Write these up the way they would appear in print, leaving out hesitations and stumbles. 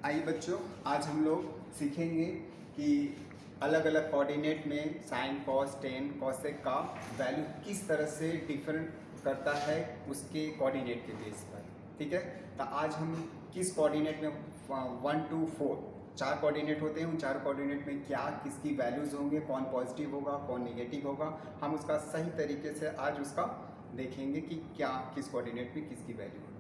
आइए बच्चों, आज हम लोग सीखेंगे कि अलग अलग कोऑर्डिनेट में साइन कॉस टेन कॉसेक का वैल्यू किस तरह से डिफरेंट करता है उसके कोऑर्डिनेट के बेस पर। ठीक है, तो आज हम किस कोऑर्डिनेट में 1 2 4 चार कोऑर्डिनेट होते हैं, उन चार कोऑर्डिनेट में क्या किसकी वैल्यूज़ होंगे, कौन पॉजिटिव होगा कौन नेगेटिव होगा, हम उसका सही तरीके से आज उसका देखेंगे कि क्या किस कोऑर्डिनेट में किसकी वैल्यू होती है।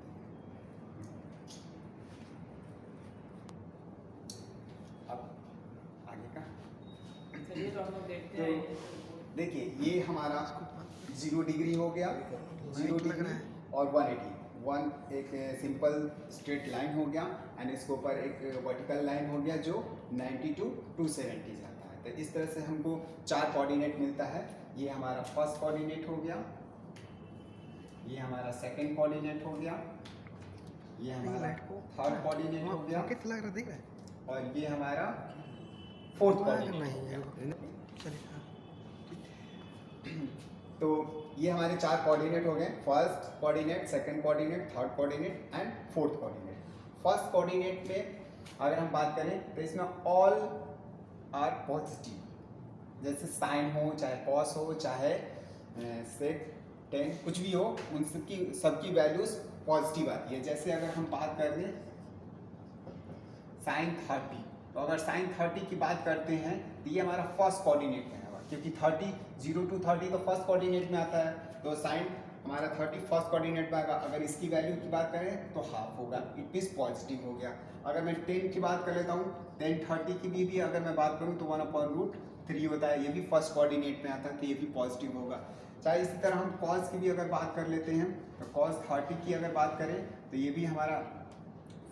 चलिए तो हम लोग देखते तो हैं। देखिए, ये हमारा 0 डिग्री हो गया, 0 डिग्री और 180 एक सिंपल स्ट्रेट लाइन हो गया एंड इसके ऊपर एक वर्टिकल लाइन हो गया जो 90 to 270 जाता है। तो इस तरह से हमको चार कोऑर्डिनेट मिलता है। ये हमारा फर्स्ट कोऑर्डिनेट हो गया, ये हमारा सेकंड कोऑर्डिनेट हो गया, ये हमारा थर्ड कोऑर्डिनेट हो गया और ये हमारा फोर्थ कोऑर्डिनेट। तो ये हमारे चार कोऑर्डिनेट हो गए, first coordinate, second coordinate, third coordinate and fourth coordinate. First coordinate में अगर हम बात करें तो इसमें ऑल आर पॉजिटिव, जैसे साइन हो चाहे कॉस हो चाहे सेक टेन कुछ भी हो, उन सबकी वैल्यूज पॉजिटिव आती है। जैसे अगर हम बात कर लें साइन 30, तो अगर साइन 30 की बात करते हैं तो ये हमारा फर्स्ट कोऑर्डिनेट में होगा, क्योंकि 30 0 to 30 तो फर्स्ट कोऑर्डिनेट में आता है, तो साइन हमारा 30 फर्स्ट कोऑर्डिनेट में आएगा। अगर इसकी वैल्यू की बात करें तो हाफ होगा, इट मीन्स पॉजिटिव हो गया। अगर मैं 10 की बात कर लेता हूँ, 10 30 की भी अगर मैं बात करूँ तो 1/√3 होता है, ये भी फर्स्ट कोऑर्डिनेट में आता है तो ये भी पॉजिटिव होगा। चाहे इसी तरह हम कॉस की भी अगर बात कर लेते हैं तो कॉस 30 की अगर बात करें तो ये भी हमारा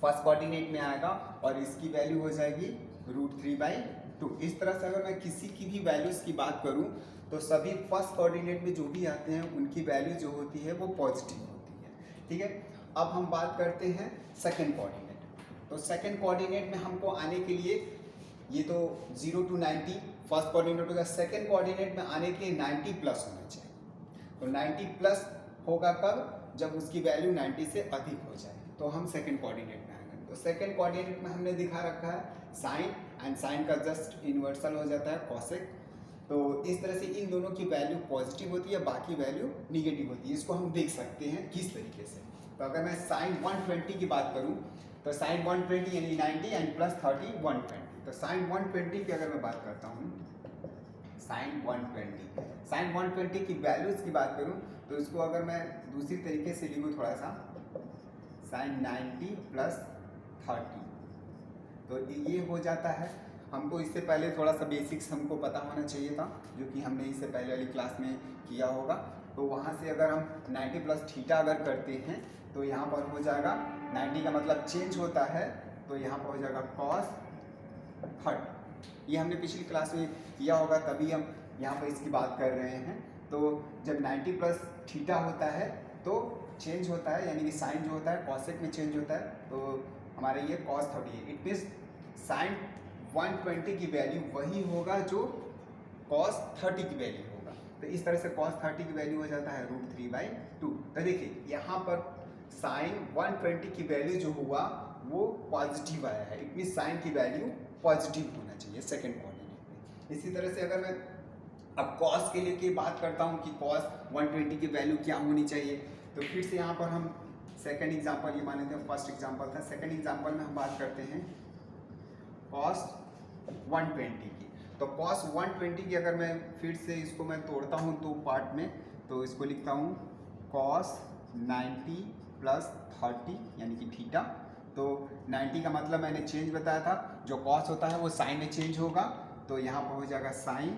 फर्स्ट कोऑर्डिनेट में आएगा और इसकी वैल्यू हो जाएगी √3/2। इस तरह से अगर मैं किसी की भी वैल्यूज की बात करूं तो सभी फर्स्ट कोऑर्डिनेट में जो भी आते हैं उनकी वैल्यू जो होती है वो पॉजिटिव होती है। ठीक है, अब हम बात करते हैं सेकंड कोऑर्डिनेट। तो सेकंड कोऑर्डिनेट में हमको आने के लिए, ये तो 0 to 90 फर्स्ट कोऑर्डिनेट होगा, सेकंड कोऑर्डिनेट में आने के लिए 90 प्लस होना चाहिए। तो 90 प्लस होगा कब, जब उसकी वैल्यू 90 से अधिक हो जाए तो हम सेकंड कोऑर्डिनेट में आएंगे। तो सेकंड कोऑर्डिनेट में हमने दिखा रखा है साइन, एंड साइन का जस्ट इन्वर्सल हो जाता है कॉसेक। तो इस तरह से इन दोनों की वैल्यू पॉजिटिव होती है, बाकी वैल्यू निगेटिव होती है। इसको हम देख सकते हैं किस तरीके से। तो अगर मैं साइन 120 की बात करूं तो साइन 120 यानी 90 एंड प्लस 30 120। तो साइन 120 की अगर मैं बात करता हूँ, साइन 120 की वैल्यूज की बात करूं तो इसको अगर मैं दूसरी तरीके से लिखूँ थोड़ा सा, साइन 90 प्लस 30, तो ये हो जाता है। हमको इससे पहले थोड़ा सा बेसिक्स हमको पता होना चाहिए था, जो कि हमने इससे पहले वाली क्लास में किया होगा। तो वहाँ से अगर हम 90 प्लस थीटा अगर करते हैं तो यहाँ पर हो जाएगा, 90 का मतलब चेंज होता है, तो यहाँ पर हो जाएगा कॉस 30। ये हमने पिछली क्लास में किया होगा, तभी हम यहाँ पर इसकी बात कर रहे हैं। तो जब 90 प्लस थीटा होता है तो चेंज होता है, यानी कि साइन जो होता है कॉसेक में चेंज होता है, तो हमारे ये कॉस 30 है। इट मीन्स साइन 120 की वैल्यू वही होगा जो कॉस 30 की वैल्यू होगा। तो इस तरह से कॉस 30 की वैल्यू हो जाता है √3/2। तो देखिए यहाँ पर साइन 120 की वैल्यू जो हुआ वो पॉजिटिव आया है, इट मीन्स साइन की वैल्यू पॉजिटिव होना चाहिए सेकेंड कोऑर्डिनेट में। इसी तरह से अगर मैं अब कॉस के लिए की बात करता हूँ कि कॉस 120 की वैल्यू क्या होनी चाहिए, तो फिर से यहाँ पर हम सेकंड एग्जांपल, ये मान लेते हैं फर्स्ट एग्जांपल था, सेकंड एग्जांपल में हम बात करते हैं कॉस 120 की। तो कॉस 120 की अगर मैं फिर से इसको मैं तोड़ता हूँ दो पार्ट में, तो इसको लिखता हूँ कॉस 90 प्लस 30 यानी कि थीटा। तो 90 का मतलब मैंने चेंज बताया था, जो कॉस होता है वो साइन में चेंज होगा, तो यहाँ पर हो जाएगा साइन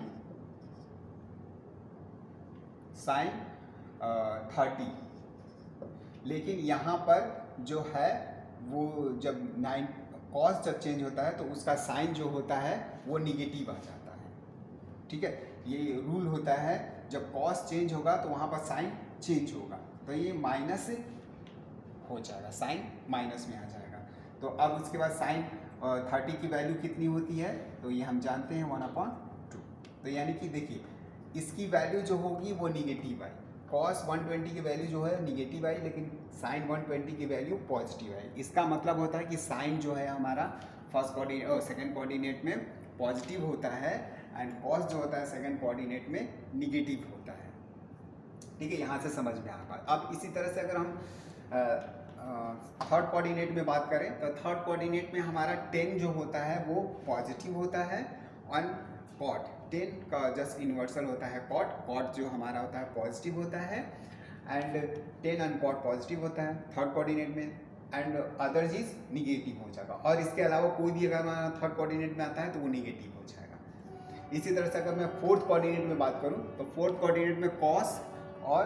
30। लेकिन यहाँ पर जो है वो जब कॉस जब चेंज होता है तो उसका साइन जो होता है वो निगेटिव आ जाता है। ठीक है, ये रूल होता है, जब कॉस चेंज होगा तो वहाँ पर साइन चेंज होगा, तो ये माइनस हो जाएगा, साइन माइनस में आ जाएगा। तो अब उसके बाद साइन 30 की वैल्यू कितनी होती है, तो ये हम जानते हैं 1/2। तो यानी कि देखिए इसकी वैल्यू जो होगी वो निगेटिव आई, cos 120 की वैल्यू जो है निगेटिव आई, लेकिन sin 120 की वैल्यू पॉजिटिव आई। इसका मतलब होता है कि sin जो है हमारा फर्स्ट कोऑर्डिनेट और सेकंड कोऑर्डिनेट में पॉजिटिव होता है एंड cos जो होता है सेकंड कोऑर्डिनेट में निगेटिव होता है। ठीक है, यहाँ से समझ में आ पाए। अब इसी तरह से अगर हम थर्ड कोऑर्डिनेट में बात करें तो थर्ड कोऑर्डिनेट में हमारा 10 जो होता है वो पॉजिटिव होता है और cot 10 का जस्ट इन्वर्सल होता है cot जो हमारा होता है पॉजिटिव होता है एंड 10 एंड cot पॉजिटिव होता है थर्ड कोऑर्डिनेट में एंड अदर चीज निगेटिव हो जाएगा। और इसके अलावा कोई भी अगर हमारा थर्ड कोऑर्डिनेट में आता है तो वो निगेटिव हो जाएगा। इसी तरह से अगर मैं फोर्थ कोऑर्डिनेट में बात करूँ तो फोर्थ कोऑर्डिनेट में cos और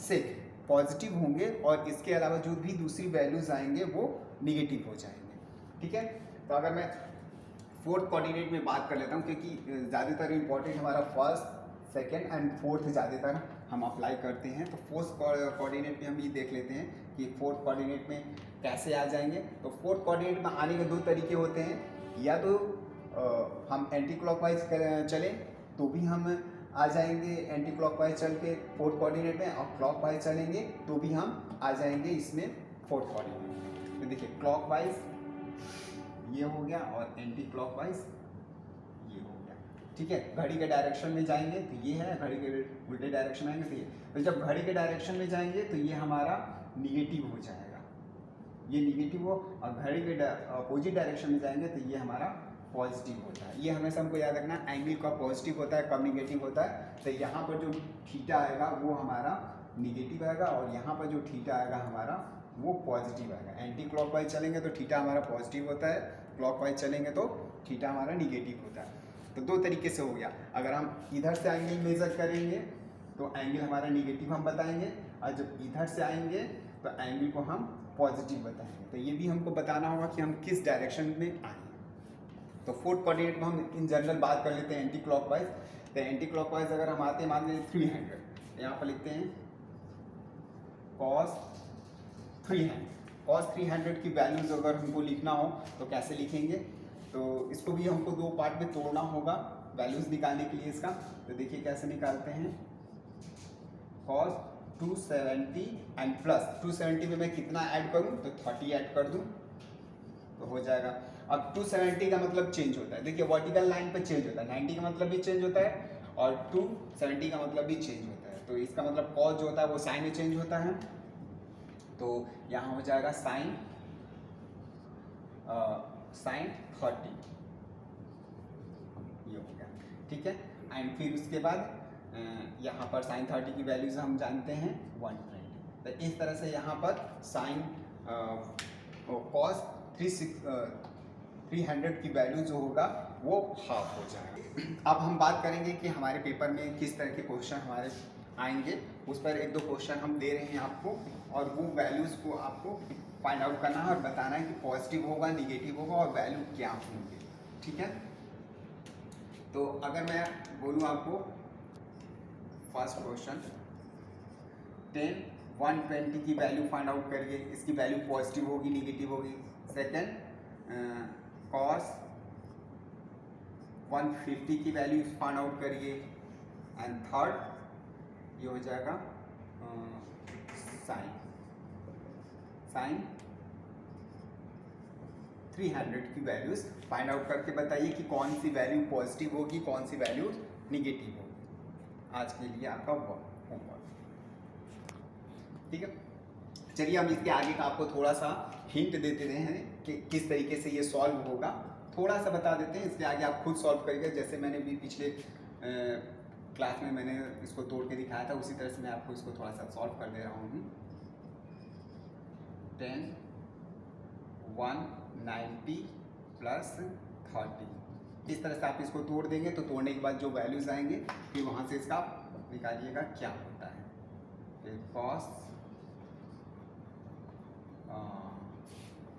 sec पॉजिटिव होंगे और इसके अलावा जो भी दूसरी वैल्यूज आएंगे वो निगेटिव हो जाएंगे। ठीक है, तो अगर मैं फोर्थ कोऑर्डिनेट में बात कर लेता हूँ क्योंकि ज़्यादातर इम्पोर्टेंट हमारा फर्स्ट सेकंड एंड फोर्थ ज़्यादातर हम अप्लाई करते हैं। तो फोर्थ कोऑर्डिनेट में हम ये देख लेते हैं कि फोर्थ कोऑर्डिनेट में कैसे आ जाएंगे। तो फोर्थ कोऑर्डिनेट में आने के दो तरीके होते हैं, या तो हम एंटी क्लॉकवाइज चलें तो भी हम आ जाएंगे एंटी क्लॉकवाइज चल के फोर्थ कोऑर्डिनेट में, और क्लॉकवाइज चलेंगे तो भी हम आ जाएंगे इसमें फोर्थ कोऑर्डिनेट। तो देखिए क्लॉकवाइज ये हो गया और एंटी क्लॉकवाइज ये हो गया। ठीक है, घड़ी के डायरेक्शन में जाएंगे तो ये है, घड़ी के उल्टे डायरेक्शन में आएंगे तो ये। तो जब घड़ी के डायरेक्शन में जाएंगे तो ये हमारा निगेटिव हो जाएगा, ये निगेटिव हो, और घड़ी के अपोजिट डायरेक्शन में जाएंगे तो ये हमारा पॉजिटिव होता है। ये हमेशा हमको याद रखना, एंगल का पॉजिटिव होता है कब निगेटिव होता है। तो यहाँ पर जो थीटा आएगा वो हमारा निगेटिव आएगा और यहाँ पर जो थीटा आएगा हमारा वो पॉजिटिव आएगा। एंटी क्लॉकवाइज चलेंगे तो थीटा हमारा पॉजिटिव होता है, क्लॉकवाइज चलेंगे तो थीटा हमारा निगेटिव होता है। तो दो तरीके से हो गया। अगर हम इधर से एंगल मेजर करेंगे तो एंगल हमारा निगेटिव हम बताएंगे, और जब इधर से आएंगे तो एंगल को हम पॉजिटिव बताएंगे। तो ये भी हमको बताना होगा कि हम किस डायरेक्शन में आएंगे। तो फोर्थ कोऑर्डिनेट में हम इन जनरल बात कर लेते हैं एंटी क्लॉकवाइज। तो एंटी क्लॉकवाइज अगर हम आते हैं मान लीजिए 300, यहाँ पर लिखते हैं cos 300 की वैल्यूज अगर हमको लिखना हो तो कैसे लिखेंगे। तो इसको भी हमको दो पार्ट में तोड़ना होगा वैल्यूज निकालने के लिए इसका। तो देखिए कैसे निकालते हैं, cos 270 एंड प्लस 270 में मैं कितना ऐड करूं तो 30 ऐड कर दूं तो हो जाएगा। अब 270 का मतलब चेंज होता है, देखिए वर्टिकल लाइन पे चेंज होता है, 90 का मतलब भी चेंज होता है और 270 का मतलब भी चेंज होता है। तो इसका मतलब cos जो होता है वो साइन में चेंज होता है। तो यहाँ हो जाएगा साइन 30 ये हो गया। ठीक है, एंड फिर उसके बाद यहाँ पर साइन 30 की वैल्यूज हम जानते हैं 120। तो इस तरह से यहाँ पर साइन cos 300 की वैल्यू जो होगा वो हाफ हो जाएगा। अब हम बात करेंगे कि हमारे पेपर में किस तरह के क्वेश्चन हमारे आएंगे, उस पर एक दो क्वेश्चन हम दे रहे हैं आपको, और वो वैल्यूज़ को आपको फाइंड आउट करना है और बताना है कि पॉजिटिव होगा निगेटिव होगा और वैल्यू क्या होंगे। ठीक है, तो अगर मैं बोलूँ आपको फर्स्ट क्वेश्चन 10 120 की वैल्यू फाइंड आउट करिए, इसकी वैल्यू पॉजिटिव होगी निगेटिव होगी। सेकेंड cos 150 की वैल्यू फाइंड आउट करिए, एंड थर्ड ये हो जाएगा साइन 300 की वैल्यूज फाइंड आउट करके बताइए कि कौन सी वैल्यू पॉजिटिव होगी कौन सी वैल्यू निगेटिव होगी। आज के लिए आपका होमवर्क। ठीक है, चलिए हम इसके आगे का आपको थोड़ा सा हिंट देते रहे हैं कि किस तरीके से ये सॉल्व होगा, थोड़ा सा बता देते हैं। इसके आगे आप खुद सॉल्व करिएगा, जैसे मैंने भी पिछले क्लास में मैंने इसको तोड़ के दिखाया था उसी तरह से मैं आपको इसको थोड़ा सा सॉल्व कर दे रहा हूँ। 10 190 प्लस 30 इस तरह से आप इसको तोड़ देंगे तो तोड़ने के बाद जो वैल्यूज आएंगे फिर वहाँ से इसका निकालिएगा क्या होता है। फिर cos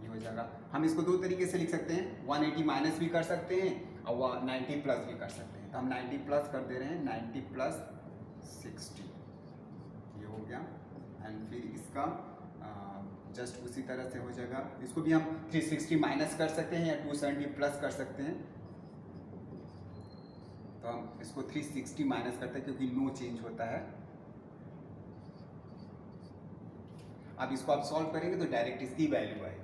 ये हो जाएगा। हम इसको दो तरीके से लिख सकते हैं, 180 माइनस भी कर सकते हैं और 90 प्लस भी कर सकते हैं। तो हम 90 प्लस कर दे रहे हैं, 90 प्लस 60 ये हो गया। एंड फिर इसका जस्ट उसी तरह से हो जाएगा। इसको भी हम 360 माइनस कर सकते हैं या 270 प्लस कर सकते हैं। तो हम इसको 360 माइनस करते हैं क्योंकि नो चेंज होता है। अब इसको आप सॉल्व करेंगे तो डायरेक्ट इसकी वैल्यू आएगी।